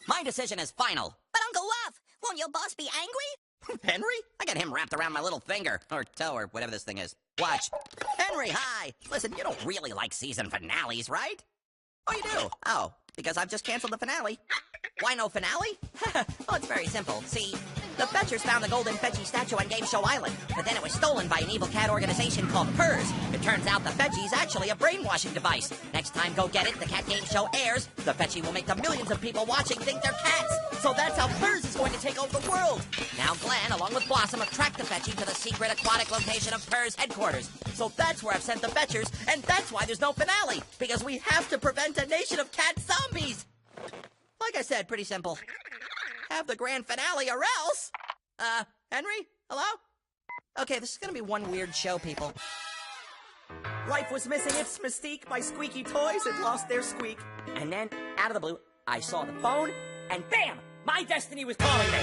My decision is final. But Uncle Ruff, won't your boss be angry? Henry? I got him wrapped around my little finger. Or toe, or whatever this thing is. Watch. Henry, hi! Listen, you don't really like season finales, right? Oh, you do? Oh, because I've just canceled the finale. Why no finale? Well, it's very simple. See, the Fetchers found the golden Fetchy statue on Game Show Island, but then it was stolen by an evil cat organization called PERS. It turns out the Fetchy's actually a brainwashing device. Next time Go Get It, the cat game show airs, the Fetchy will make the millions of people watching think they're cats. So that's how PERS is going to take over the world. Now Glenn, along with Blossom, have tracked the Fetchy to the secret aquatic location of PERS headquarters. So that's where I've sent the Fetchers, and that's why there's no finale, because we have to prevent a nation of cat zombies. Like I said, pretty simple. Have the grand finale or else... Henry? Hello? Okay, this is gonna be one weird show, people. Life was missing its mystique. My squeaky toys had lost their squeak. And then, out of the blue, I saw the phone, and bam! My destiny was calling me.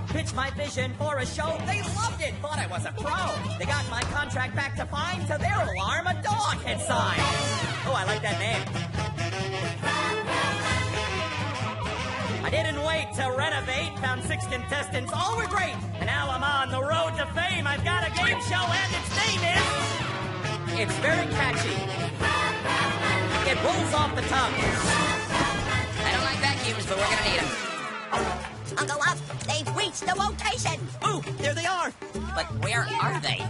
Pitched my vision for a show. They loved it, thought I was a pro. They got my contract back to fine. To their alarm, a dog had signed. Oh, I like that name. I didn't wait to renovate, found 6 contestants, all were great. And now I'm on the road to fame. I've got a game show and its name is... It's very catchy. It rolls off the tongue. I don't like vacuums, but we're gonna need them. Uncle Ruff, they've reached the location. Ooh, there they are. But where are they?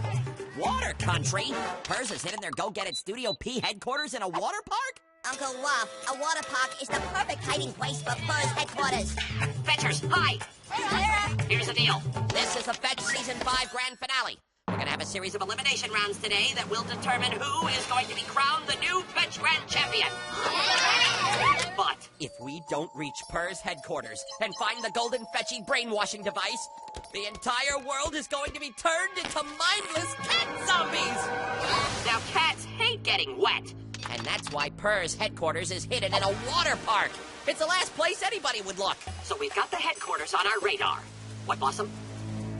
Water country? PERS has hidden their Go Get It Studio P headquarters in a water park? Uncle Ruff, a water park is the perfect hiding place for PERS headquarters. Fetchers, hi! Here's the deal. This is the Fetch Season 5 Grand Finale. We're gonna have a series of elimination rounds today that will determine who is going to be crowned the new Fetch Grand Champion. But if we don't reach PERS headquarters and find the golden Fetchy brainwashing device, the entire world is going to be turned into mindless cat zombies! Now, cats hate getting wet. And that's why PERS headquarters is hidden in a water park. It's the last place anybody would look. So we've got the headquarters on our radar. What, Blossom?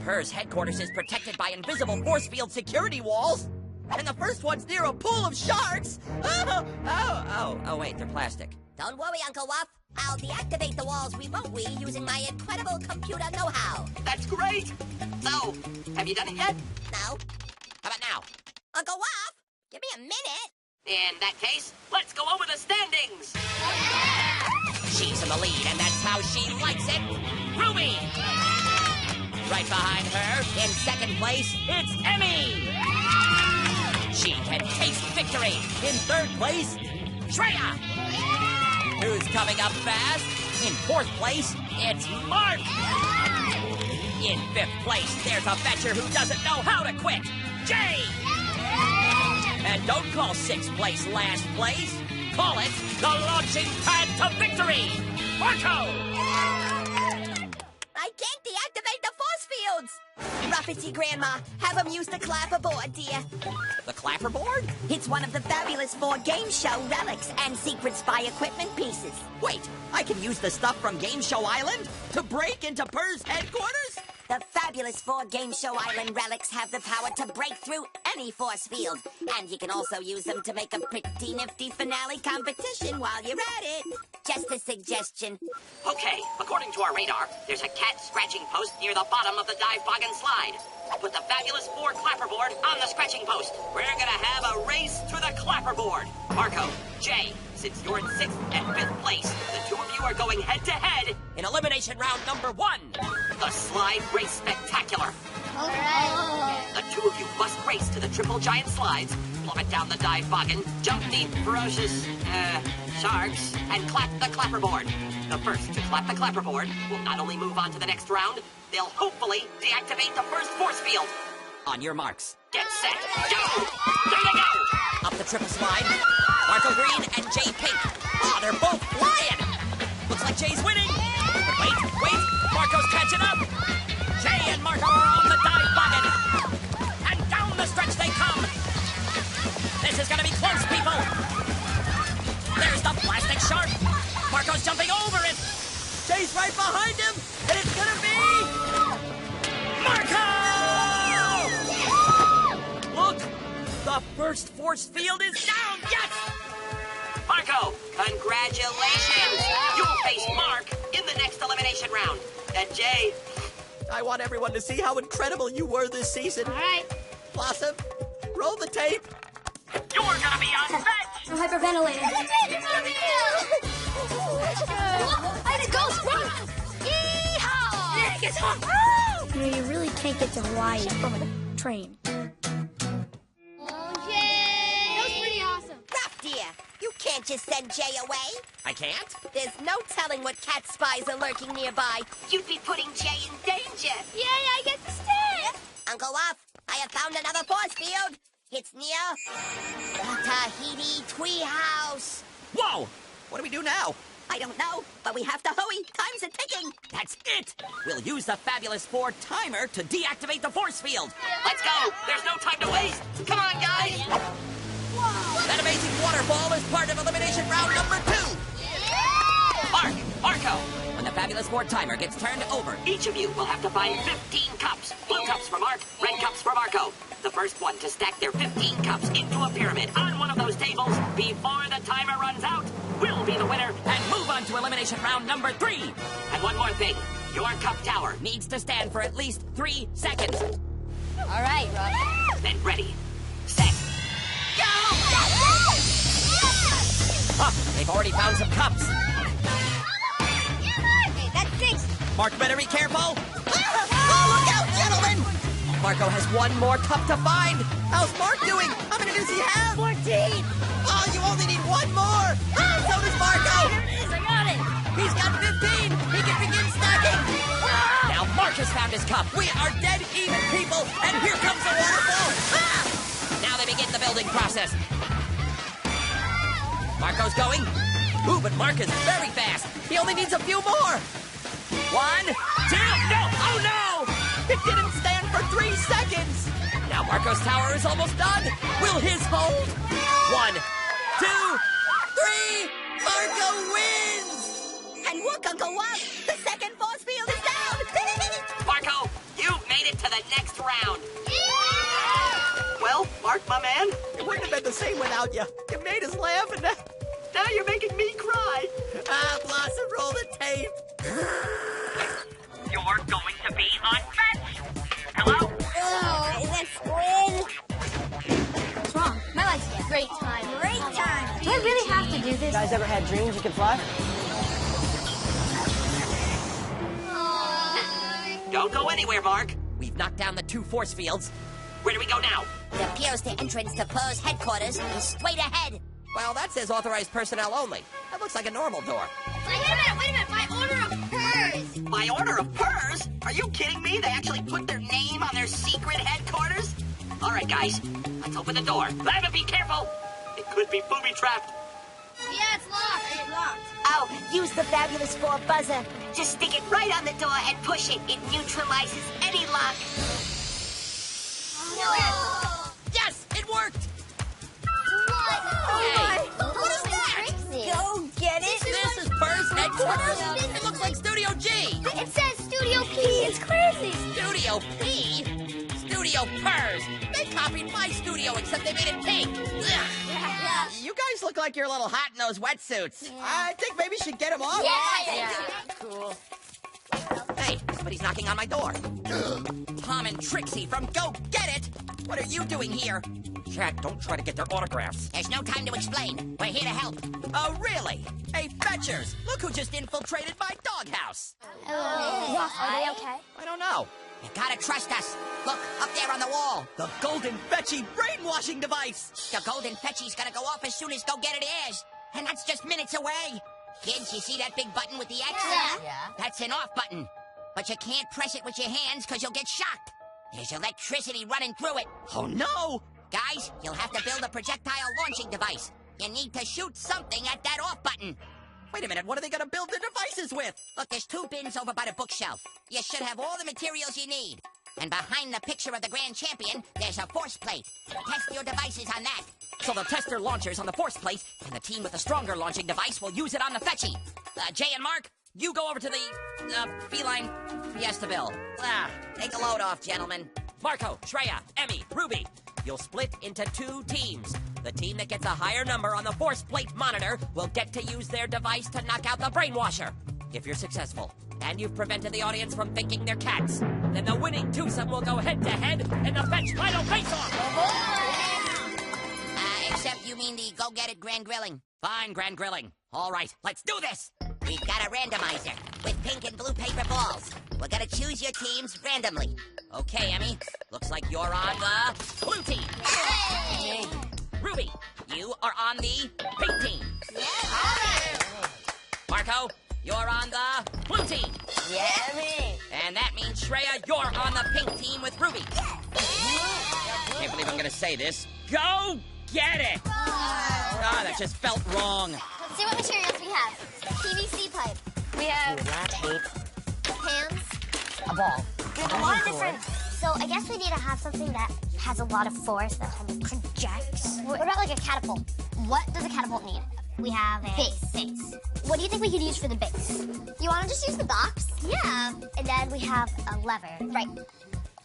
PERS headquarters is protected by invisible force field security walls. And the first one's near a pool of sharks. Oh, wait, they're plastic. Don't worry, Uncle Ruff. I'll deactivate the walls remotely using my incredible computer know-how. That's great. So, have you done it yet? No. How about now? Uncle Ruff, give me a minute. In that case, let's go over the standings. She's in the lead, and that's how she likes it. Ruby! Right behind her, in second place, it's Emmy! She can taste victory. In third place, Shreya! Who's coming up fast? In fourth place, it's Mark! In fifth place, there's a Fetcher who doesn't know how to quit, Jay! And don't call sixth place last place. Call it the launching pad to victory, Marco! I can't deactivate the force fields. Ruffity, Grandma, have them use the clapperboard, dear. The clapperboard? It's one of the fabulous 4 game show relics and secret spy equipment pieces. Wait, I can use the stuff from Game Show Island to break into PERS headquarters? The fabulous 4 Game Show Island relics have the power to break through any force field. And you can also use them to make a pretty nifty finale competition while you're at it. Just a suggestion. Okay, according to our radar, there's a cat scratching post near the bottom of the dive boggin slide. Put the fabulous 4 clapperboard on the scratching post. We're gonna have a race to the clapperboard. Marco, Jay, since you're in 6th and 5th place, the 2 of you are going head-to-head in elimination round number 1, the Slide Race Spectacular. All right. The 2 of you must race to the triple giant slides, plummet down the dive boggin, jump the ferocious, sharks, and clap the clapperboard. The first to clap the clapperboard will not only move on to the next round, they'll hopefully deactivate the first force field. On your marks, get set, go! There they go! Up the triple slide, Marco Green and Jay Pink. Oh, they're both flying! Looks like Jay's winning! But wait, Marco's catching up! Jay and Marco are on the dive boggin! And down the stretch they come! This is gonna be close, people! There's the plastic shark! Marco's jumping over it! Jay's right behind him! And it's gonna be... Marco! Look! The first force field is down! Yes! Marco, congratulations! You'll face Mark Jay. I want everyone to see how incredible you were this season. All right. Blossom, roll the tape. You're gonna be on bench! I'm hyperventilating. It's a ghost! Run! Yeehaw! Nick, it's hot! You know, you really can't get to Hawaii from a train. That was pretty awesome. Ruff, dear, you can't just send Jay away. I can't? There's no telling what cat spies are lurking nearby. You'd be putting Jay in danger. Yay, I get to stay. Uncle Ruff, I have found another force field. It's near the Tahiti Twee House. Whoa! What do we do now? I don't know, but we have to hurry. Time's a ticking. That's it! We'll use the Fabulous Four timer to deactivate the force field. Let's go! There's no time to waste! Come on, guys! That amazing waterfall is part of elimination round number 2. Marco! When the Fabulous Four timer gets turned over, Each of you will have to find 15 cups. Blue cups for Mark, red cups for Marco. The first one to stack their 15 cups into a pyramid on one of those tables before the timer runs out will be the winner. and move on to elimination round number 3. And one more thing. Your cup tower. Needs to stand for at least 3 seconds. All right, Ruff. Then ready, set, go! Huh, they've already found some cups. Hey, that stinks. Mark better be careful. Oh, look out, gentlemen! Marco has one more cup to find. How's Mark doing? How many does he have? 14. Oh, you only need one more. So does Marco. Here it is. I got it. He's got 15. He can begin stacking. Now Mark has found his cup. We are dead even people. And here comes the waterfall. Now they begin the building process. Marco's going. Ooh, but Mark is very fast. He only needs a few more. 1, 2, no! Oh, no! It didn't stand for 3 seconds. Now Marco's tower is almost done. Will his hold? 1, 2, 3. Marco wins! And look, Uncle Ruff, the second force field is down. Marco, you've made it to the next round. Well, Mark, my man, It wouldn't have been the same without you. You made us laugh, and now you're making me cry. Blossom, roll the tape. You're going to be on bench. Hello? Oh, is that Squid? What's wrong? My life's a great time. Great time. Do I really have to do this? guys ever had dreams you could fly? Don't go anywhere, Mark. We've knocked down the 2 force fields. Where do we go now? It appears the entrance to Fur's headquarters is straight ahead. Well, that says authorized personnel only. That looks like a normal door. Wait a minute. My order of purrs. My order of purrs? Are you kidding me? They actually put their name on their secret headquarters? All right, guys, let's open the door. But be careful. It could be booby-trapped. Yeah, it's locked. It's locked. Oh, use the Fabulous Four buzzer. Just stick it right on the door and push it. It neutralizes any lock. Yes, it worked! Hey, What is that? go get it. This is Purr's headquarters? It looks like Studio G. It says Studio P. It's crazy. Studio P? Studio Purrs. They copied my studio, except they made it pink. Ugh. You guys look like you're a little hot in those wetsuits. I think maybe you should get him off. Cool. Hey, somebody's knocking on my door. Tom and Trixie from Go Get It! What are you doing here? Chat, don't try to get their autographs. There's no time to explain. We're here to help. Oh, really? Hey, fetchers! Look who just infiltrated my doghouse! Ruff, are they okay? I don't know. You gotta trust us. Look, up there on the wall. The Golden Fetchy brainwashing device. The golden fetchy's gonna go off as soon as Go Get It airs. And that's just minutes away. Kids, you see that big button with the X? Yeah. That's an off button. But you can't press it with your hands because you'll get shocked. There's electricity running through it. Oh, no. Guys, you'll have to build a projectile launching device. You need to shoot something at that off button. Wait a minute, what are they gonna build the devices with? Look, there's 2 bins over by the bookshelf. You should have all the materials you need. And behind the picture of the grand champion, there's a force plate. Test your devices on that. So they'll test their launchers on the force plate, and the team with the stronger launching device will use it on the fetchy. Jay and Mark, you go over to the, feline Fiestabille. Take a load off, gentlemen. Marco, Shreya, Emmy, Ruby, you'll split into 2 teams. The team that gets a higher number on the force plate monitor will get to use their device to knock out the brainwasher. If you're successful, and you've prevented the audience from thinking they're cats, then the winning twosome will go head-to-head in the fetch final face-off! Except you mean the go-get-it grand grilling. Fine, Grand Grilling. All right, let's do this! We've got a randomizer with pink and blue paper balls. We're gonna choose your teams randomly. Okay, Emmy. Looks like you're on the blue team. Hey! Ruby, you are on the pink team. Marco, you're on the blue team. Yeah, me. And that means, Shreya, you're on the pink team with Ruby. Can't believe I'm gonna say this. Go get it! Ah, that just felt wrong. Let's see what materials we have. PVC pipe. We have tape, hands. a ball. We have a lot of different. So I guess we need to have something that has a lot of force that kind of projects. What about like a catapult? What does a catapult need? We have a base. What do you think we could use for the base? You want to just use the box? Yeah. And then we have a lever. Right.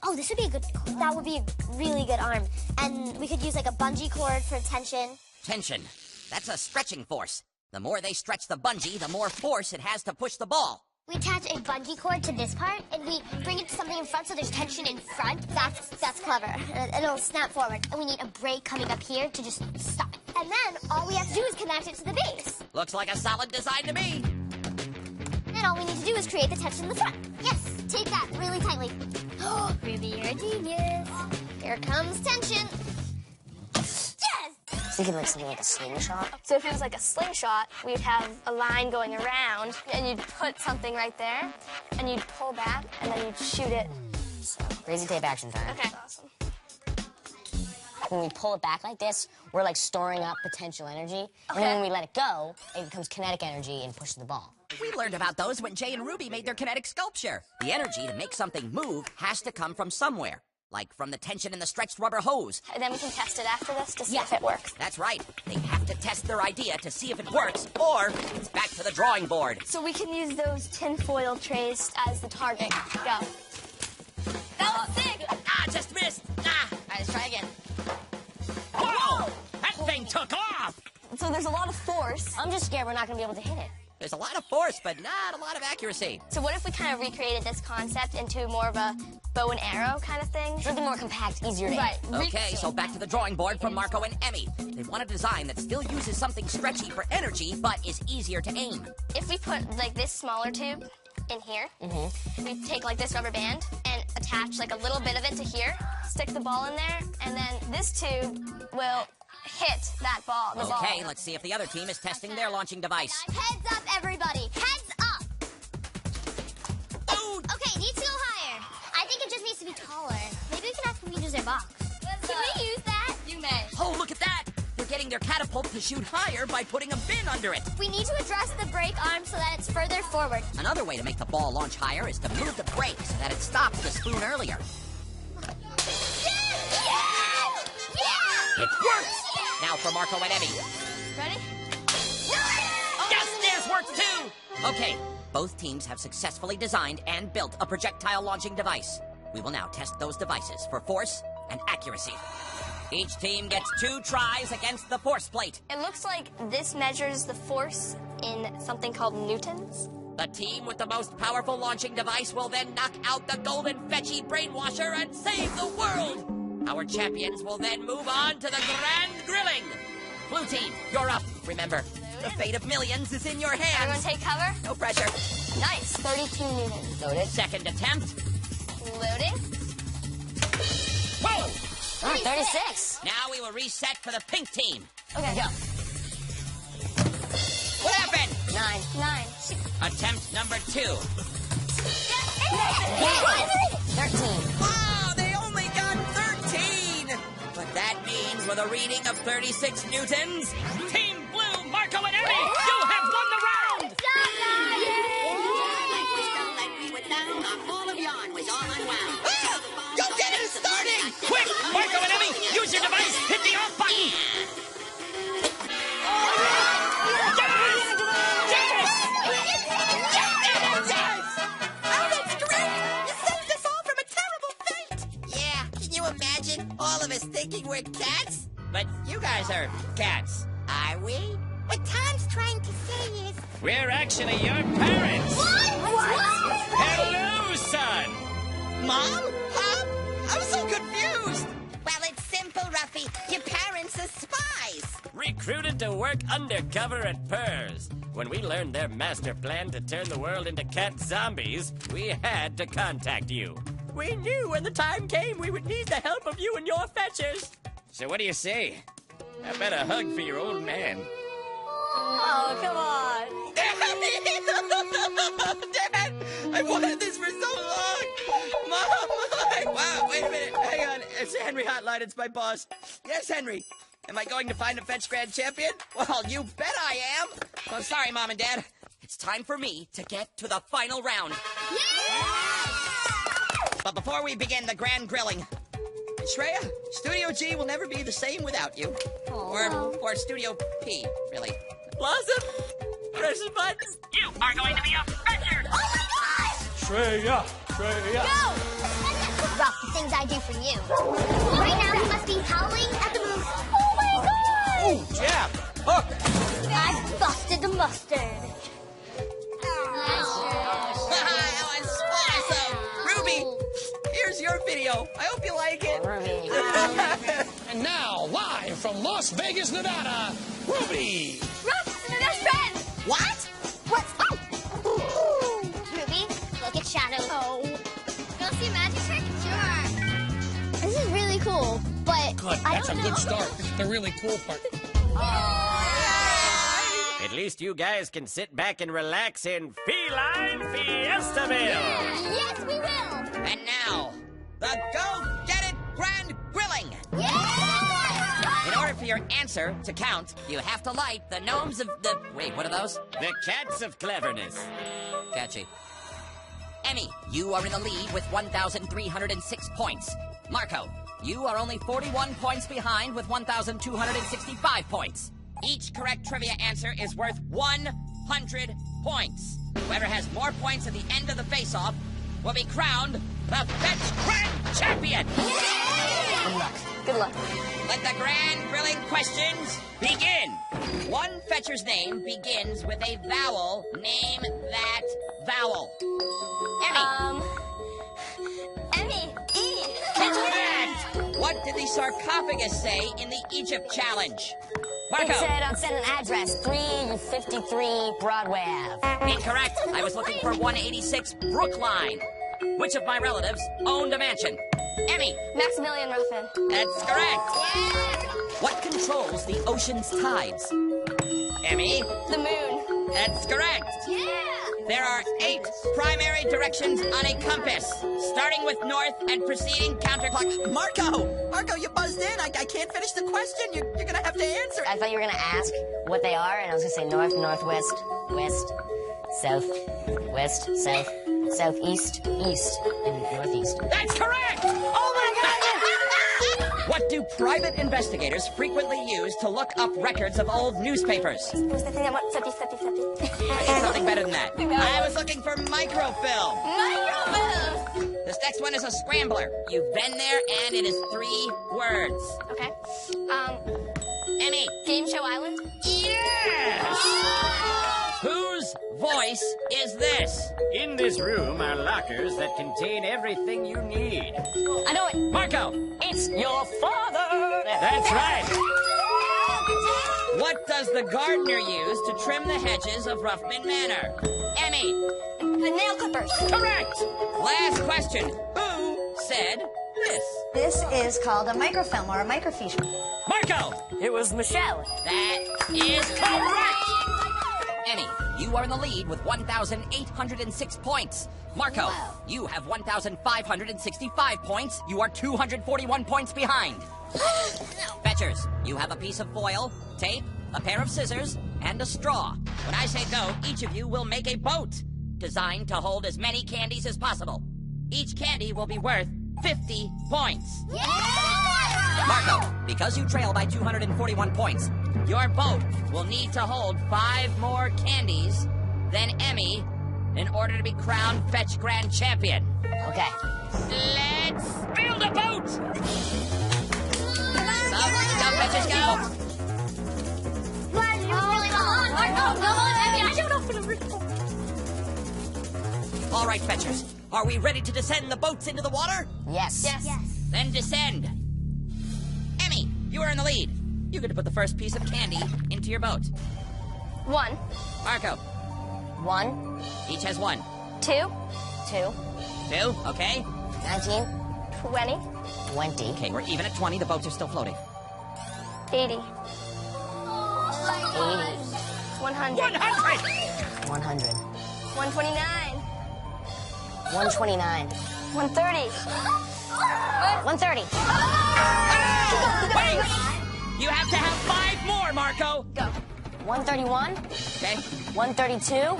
Oh, this would be that would be a really good arm. And we could use like a bungee cord for tension. Tension. That's a stretching force. The more they stretch the bungee, the more force it has to push the ball. We attach a bungee cord to this part, and we bring it to something in front so there's tension in front. That's clever. And it'll snap forward. And we need a brake coming up here to just stop it. And then all we have to do is connect it to the base. Looks like a solid design to me. And all we need to do is create the tension in the front. Yes, tape that really tightly. Ruby, you're a genius. Here comes tension. Yes! Thinking like something like a slingshot. So if it was like a slingshot, we'd have a line going around, and you'd put something right there, and you'd pull back, and then you'd shoot it. So, crazy tape action time. Okay. Awesome. When we pull it back like this, we're like storing up potential energy. And then when we let it go, it becomes kinetic energy and pushes the ball. We learned about those when Jay and Ruby made their kinetic sculpture. The energy to make something move has to come from somewhere. Like from the tension in the stretched rubber hose. And then we can test it after this to see if it works. That's right. They have to test their idea to see if it works, or it's back to the drawing board. So we can use those tinfoil trays as the target. Go. That was sick! Ah, just missed! Ah! All right, let's try again. Whoa! That thing took off! So there's a lot of force. I'm just scared we're not going to be able to hit it. There's a lot of force, but not a lot of accuracy. So what if we kind of recreated this concept into more of a bow and arrow kind of thing? Something more compact, easier to Right. hit. Okay, so back to the drawing board from Marco and Emmy. They want a design that still uses something stretchy for energy, but is easier to aim. If we put like this smaller tube in here, we take like this rubber band and attach like a little bit of it to here, stick the ball in there, and then this tube will hit that ball, the ball. Okay, let's see if the other team is testing their launching device. Heads up, everybody. Heads up. Dude! Okay, needs to go higher. I think it just needs to be taller. Maybe we can ask them to use their box. Can we use that? You may. Oh, look at that! They're getting their catapult to shoot higher by putting a bin under it. We need to adjust the brake arm so that it's further forward. Another way to make the ball launch higher is to move the brake so that it stops the spoon earlier. It works! Now for Marco and Emmy. Ready? Yes, theirs works too! Okay, both teams have successfully designed and built a projectile launching device. We will now test those devices for force and accuracy. Each team gets 2 tries against the force plate. It looks like this measures the force in something called newtons. The team with the most powerful launching device will then knock out the golden fetchy brainwasher and save the world! Our champions will then move on to the grand grilling. Blue team, you're up. Remember, the fate of millions is in your Everyone hands. take cover. No pressure. Nice. 32 newtons. Loaded. Second attempt. Loading. Whoa! 36. Now we will reset for the pink team. Okay. Go. What happened? 9. Attempt number 2. 13. Wow, they only got 13! But that means with a reading of 36 newtons, Team Blue, Marco and Emmy, you have won the round! All of yarn was all unwound. go get it started! Quick, Marco and Emmy, use your device, hit the off button! Oh, that's great! You saved us all from a terrible fate! Yeah, can you imagine all of us thinking we're cats? But you guys are cats. Are we? What Tom's trying to say is... We're actually your parents. Mom? Pop? I'm so confused. Well, it's simple, Ruffy. Your parents are spies. Recruited to work undercover at Purrs. When we learned their master plan to turn the world into cat zombies, we had to contact you. We knew when the time came we would need the help of you and your fetchers. So what do you say? How about a hug for your old man? Oh, come on. Dad, I've wanted this for so long. Mom, wow, wait a minute. Hang on. It's the Henry hotline. It's my boss. Yes, Henry. Am I going to find a fetch grand champion? Well, you bet I am. Oh, sorry, Mom and Dad. It's time for me to get to the final round. But before we begin the grand grilling, Shreya, Studio G will never be the same without you. Or Studio P, really. Blossom, press the button. You are going to be a fetcher. Shreya. Go! Ruff, the things I do for you. Right now, you must be howling at the moon. Oh my god! Oh, jab. Hook. I busted the mustard. That was awesome! Ruby, here's your video. I hope you like it. And now, live from Las Vegas, Nevada, Ruby! Ruff, my best friend. What? Oh! Ruby, look at Shadow. Oh. You want to see a magic trick? Sure. This is really cool, but Good, I that's a don't good know. start. The really cool part. At least you guys can sit back and relax in Feline Fiestamille. Yes, we will. And now, the Go Get It Grand Grilling. In order for your answer to count, you have to light the gnomes of the... Wait, what are those? The cats of cleverness. Catchy. Emmy, you are in the lead with 1,306 points. Marco, you are only 41 points behind with 1,265 points. Each correct trivia answer is worth 100 points. Whoever has more points at the end of the face-off will be crowned the Fetch Grand Champion. Good luck. Let the grand grilling questions begin. One fetcher's name begins with a vowel. Name that vowel. Emmy. Emmy. E. Correct. What did the sarcophagus say in the Egypt challenge? Marco. It said send an address, 353 Broadway Ave. Incorrect. I was looking for 186 Brookline. Which of my relatives owned a mansion? Emmy. Maximilian Ruffman. That's correct. What controls the ocean's tides? Emmy. The moon. That's correct. There are 8 primary directions on a compass, starting with north and proceeding counterclockwise. Marco, you buzzed in. I can't finish the question. You're gonna have to answer. I thought you were going to ask what they are, and I was going to say north, northwest, west, south, west, south, southeast, east, and northeast. That's correct. Oh my God! What do private investigators frequently use to look up records of old newspapers? It was the thing that went flippy, flippy, flippy. I did something better than that. I was looking for microfilm. Microfilm. This next one is a scrambler. You've been there, and it is 3 words. Okay. Emmy. Game Show Island. Whose voice is this? In this room are lockers that contain everything you need. I know it. Marco. It's your father. That's right. What does the gardener use to trim the hedges of Ruffman Manor? Emmy. The nail clippers. Correct. Last question. Who said this? This is called a microfilm or a microfiche. Marco. It was Michelle. That is correct. Emmy, you are in the lead with 1,806 points. Marco, you have 1,565 points. You are 241 points behind. Fetchers, you have a piece of foil, tape, a pair of scissors, and a straw. When I say go, each of you will make a boat designed to hold as many candies as possible. Each candy will be worth 50 points. Marco, because you trail by 241 points, your boat will need to hold 5 more candies than Emmy in order to be crowned Fetch Grand Champion. Okay. Let's build a boat! Go, Fetchers, go! All right, Fetchers. Are we ready to descend the boats into the water? Yes. Yes. Then descend. Emmy, you are in the lead. You get to put the first piece of candy into your boat. 1, Marco, 1, each has 1. 2, 2, 2, okay? 19, 20, 20. Okay, we're even at 20. The boats are still floating. 80, 80, 100, 100! 100, 129, 129, 130. 130. Wait! You have to have 5 more, Marco. Go. 131, Okay. 132,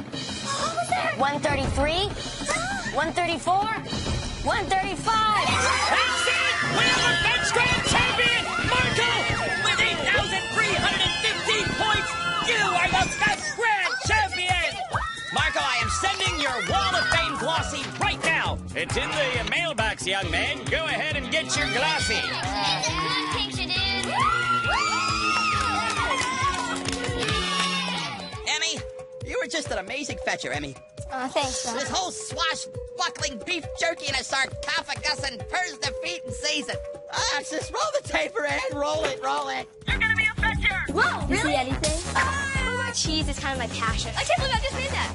133, 134, 135. That's it! We have a bench grand champion, Marco! With 8,315 points, you are the bench grand champion! Marco, I am sending your Wall of Fame glossy right now. It's in the mailbox, young man. Go ahead and get your glossy. It's a good picture, dude. Emmy, you were just an amazing fetcher, Emmy. Thanks, Ruff. This whole swashbuckling beef jerky in a sarcophagus and Purr's defeat in season. Just roll the taper and roll it. You're gonna be a fetcher! Whoa, really? You see anything? Cheese is kind of my passion. I can't believe I just made that.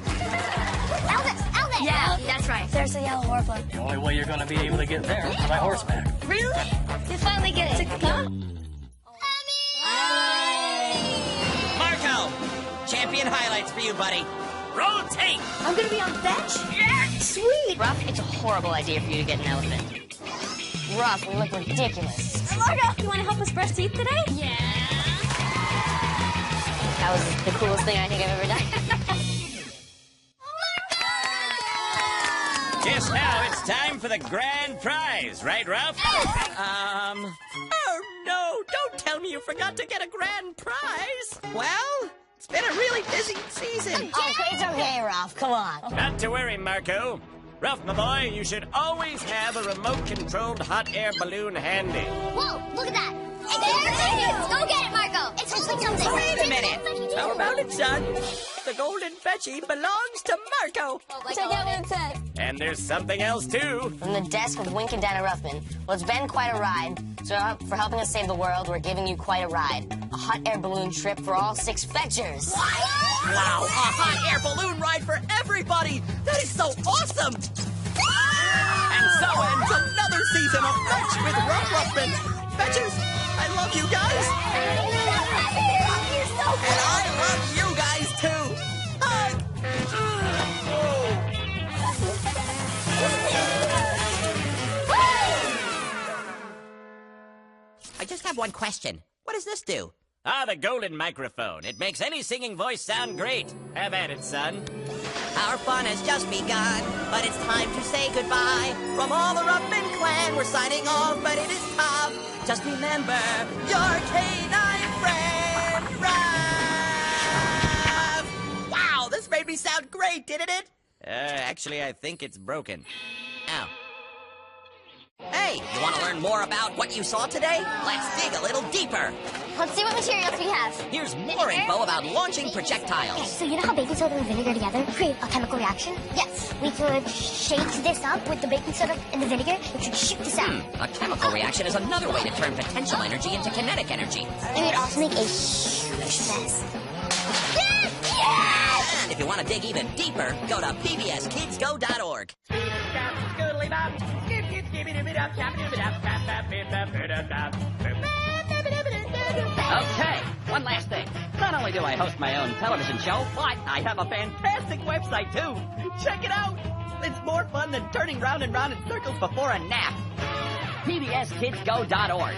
Elvis! Yeah, that's right. There's a yellow warbler. The only way you're going to be able to get there is by horseback. Really? You finally get it. Marco, champion highlights for you, buddy. Roll tape! I'm gonna be on the bench? Yes! Sweet! Ruff, it's a horrible idea for you to get an elephant. Ruff, we look ridiculous. Margo, you wanna help us brush teeth today? Yeah. That was the coolest thing I think I've ever done. Guess now it's time for the grand prize, right, Ruff? Oh no, don't tell me you forgot to get a grand prize. Well, it's been a really busy season. Oh, it's okay, Ruff. Come on. Not to worry, Marco. Ruff, my boy, you should always have a remote-controlled hot air balloon handy. Whoa, look at that. There it is. Go get it, Marco. It's holding something. Wait a minute. How about it, son? The golden fetchy belongs to Marco. Check out what it said. And there's something else, too. From the desk of Wink and Dana Ruffman. Well, it's been quite a ride. So for helping us save the world, we're giving you quite a ride. A hot air balloon trip for all 6 fetchers. Wow, a hot air balloon ride for everybody. That is so awesome. And so ends another season of Fetch with Ruffman. Fetchers, I love you guys. And I love you guys too. I just have one question. What does this do? Ah, the golden microphone. It makes any singing voice sound great. Have at it, son. Our fun has just begun, but it's time to say goodbye. From all the Ruffman clan, we're signing off, but it is tough. Just remember your canine friend, Ruff. Wow, this made me sound great, didn't it? Actually, I think it's broken. Ow. Hey, you want to learn more about what you saw today? Let's dig a little deeper. Let's see what materials we have. Here's more info about launching Okay, projectiles. so you know how baking soda and vinegar together create a chemical reaction? Yes. We could shake this up with the baking soda and the vinegar, which would shoot this out. A chemical reaction is another way to turn potential energy into kinetic energy. It would also make a huge mess. And if you want to dig even deeper, go to pbskidsgo.org. Okay, one last thing. Not only do I host my own television show, but I have a fantastic website too. Check it out. It's more fun than turning round and round in circles before a nap. pbskidsgo.org.